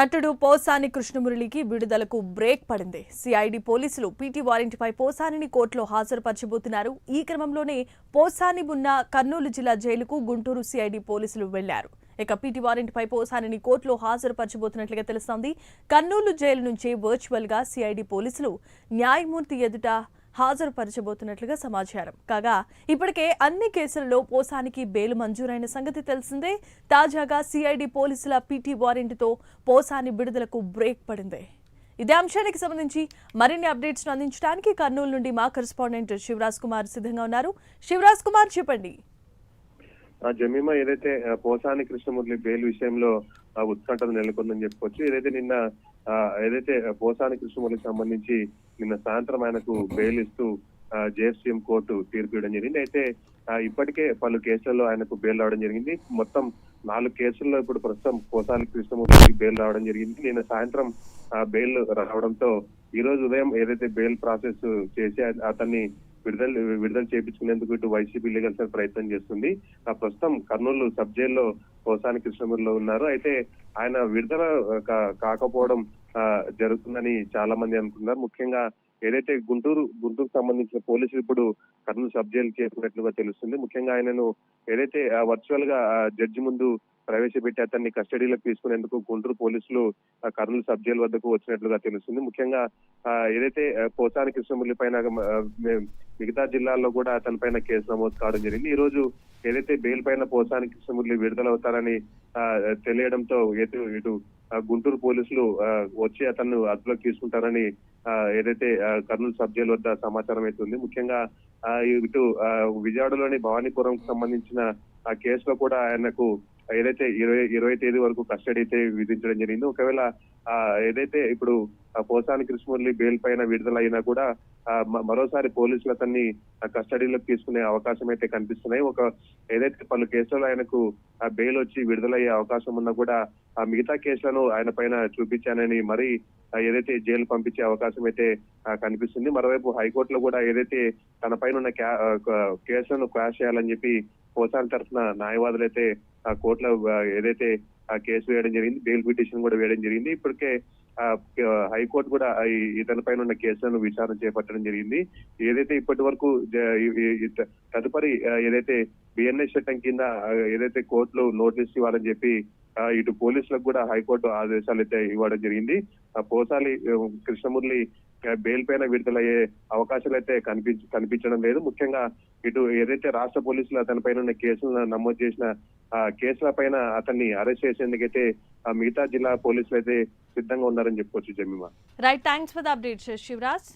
నటుడు పోసాని కృష్ణమురళికి విడుదలకు బ్రేక్ పడింది. సిఐడి పోలీసులు పీటీ వారెంట్పై పోసానిని కోర్టులో హాజరుపరచబోతున్నారు. ఈ క్రమంలోనే పోసాని ఉన్న కర్నూలు జిల్లా జైలుకు గుంటూరు సిఐడి పోలీసులు వెళ్లారు. ఇక పీటీ వారెంట్పై పోసానిని కోర్టులో హాజరుపరచబోతున్నట్లుగా తెలుస్తోంది. కర్నూలు జైలు నుంచి వర్చువల్ గా సిఐడి పోలీసులు న్యాయమూర్తి ఎదుట హాజరుపరచబోతున్నట్లుగా సమాచారం. కాగా ఇప్పటికే అన్ని కేసులలో పోసానికి బెయిల్ మంజూరైన సంగతి తెలిసిందే. తాజాగా సిఐడి పోలీసుల పీటీ వారెంట్తో పోసాని విడుదలకు బ్రేక్ పడింది. ఇదే అంశానికి సంబంధించి మరిన్ని అప్డేట్స్ అందించడానికి కర్నూలు నుండి మా కరెస్పాండెంట్ శివరాజ్ కుమార్ సిద్ధంగా ఉన్నారు. శివరాజ్ కుమార్, చెప్పండి. జమీమా, ఏదైతే పోసాని కృష్ణమురళి బెయిల్ విషయంలో ఉత్కంఠత నెలకొందని చెప్పుకోవచ్చు. ఏదైతే పోసాని కృష్ణమురళికి సంబంధించి నిన్న సాయంత్రం ఆయనకు బెయిల్ ఇస్తూ జేఎఫ్సీఎం కోర్టు తీర్పు ఇవ్వడం జరిగింది. అయితే ఇప్పటికే పలు కేసుల్లో ఆయనకు బెయిల్ రావడం జరిగింది. మొత్తం 4 కేసుల్లో ఇప్పుడు ప్రస్తుతం పోసాని కృష్ణమురళికి బెయిల్ రావడం జరిగింది. నిన్న సాయంత్రం బెయిల్ రావడంతో ఈ రోజు ఉదయం ఏదైతే బెయిల్ ప్రాసెస్ చేసి అతన్ని విడుదల చేయించుకునేందుకు ఇటు వైసీపీ లీగల్ సెల్ ప్రయత్నం చేస్తుంది. ప్రస్తుతం కర్నూలు సబ్ జైల్లో పోసాని కృష్ణమురళిలో ఉన్నారు. అయితే ఆయన విడుదల కాకపోవడం జరుగుతుందని చాలా మంది అనుకున్నారు. ముఖ్యంగా ఏదైతే గుంటూరుకు సంబంధించిన పోలీసులు ఇప్పుడు కర్నూలు సబ్ జైలు చేరుకున్నట్లుగా తెలుస్తుంది. ముఖ్యంగా ఆయనను ఏదైతే వర్చువల్ గా జడ్జి ముందు ప్రవేశపెట్టి అతన్ని కస్టడీలోకి తీసుకునేందుకు గుంటూరు పోలీసులు కర్నూలు సబ్ జైలు వద్దకు వచ్చినట్లుగా తెలుస్తుంది. ముఖ్యంగా ఏదైతే పోసాని కృష్ణమురళి పైన మిగతా జిల్లాల్లో కూడా అతని పైన కేసు నమోదు కావడం జరిగింది. ఈ రోజు ఏదైతే బెయిల్ పైన పోసాని కృష్ణమురళి విడుదలవుతారని తెలియడంతో ఇటు గుంటూరు పోలీసులు వచ్చి అతన్ని అదుపులోకి తీసుకుంటారని ఏదైతే కర్నూలు సబ్ జైలు వద్ద సమాచారం అయితే ఉంది. ముఖ్యంగా ఇటు విజయవాడలోని భవానీపురం సంబంధించిన ఆ కేసులో కూడా ఆయనకు ఏదైతే 20 తేదీ వరకు కస్టడీ అయితే విధించడం జరిగింది. ఒకవేళ ఏదైతే ఇప్పుడు పోసాని కృష్ణమురళి బెయిల్ పైన విడుదల అయినా కూడా మరోసారి పోలీసులు అతన్ని కస్టడీలోకి తీసుకునే అవకాశం అయితే కనిపిస్తున్నాయి. ఏదైతే పలు కేసులలో ఆయనకు బెయిల్ వచ్చి విడుదలయ్యే అవకాశం ఉన్నా కూడా ఆ మిగతా కేసులను ఆయన పైన చూపించానని మరి ఏదైతే జైలు పంపించే అవకాశం అయితే కనిపిస్తుంది. మరోవైపు హైకోర్టులో కూడా ఏదైతే తన పైన ఉన్న కేసులను క్వాష్ చేయాలని చెప్పి పోసాని తరఫున న్యాయవాదులు అయితే కోర్టులో ఏదైతే కేసు వేయడం జరిగింది, బెయిల్ పిటిషన్ కూడా వేయడం జరిగింది. ఇప్పటికే హైకోర్టు కూడా ఇతని పైన ఉన్న కేసులను విచారణ చేపట్టడం జరిగింది. ఏదైతే ఇప్పటి వరకు తదుపరి ఏదైతే బిఎన్ఎస్ చట్టం కింద ఏదైతే కోర్టులో నోటీస్ ఇవ్వాలని చెప్పి ఇటు పోలీసులకు కూడా హైకోర్టు ఆదేశాలు అయితే ఇవ్వడం జరిగింది. పోసాని కృష్ణమురళి బెయిల్ పైన విడుదలయ్యే అవకాశాలు అయితే కనిపించడం లేదు. ముఖ్యంగా ఇటు ఏదైతే రాష్ట్ర పోలీసులు అతని పైన ఉన్న కేసులను నమోదు చేసిన కేసుల పైన అతన్ని అరెస్ట్ చేసేందుకైతే మిగతా జిల్లా పోలీసులు అయితే సిద్ధంగా ఉన్నారని చెప్పుకోవచ్చు. Jemimah, right, thanks for the updates Shivraj.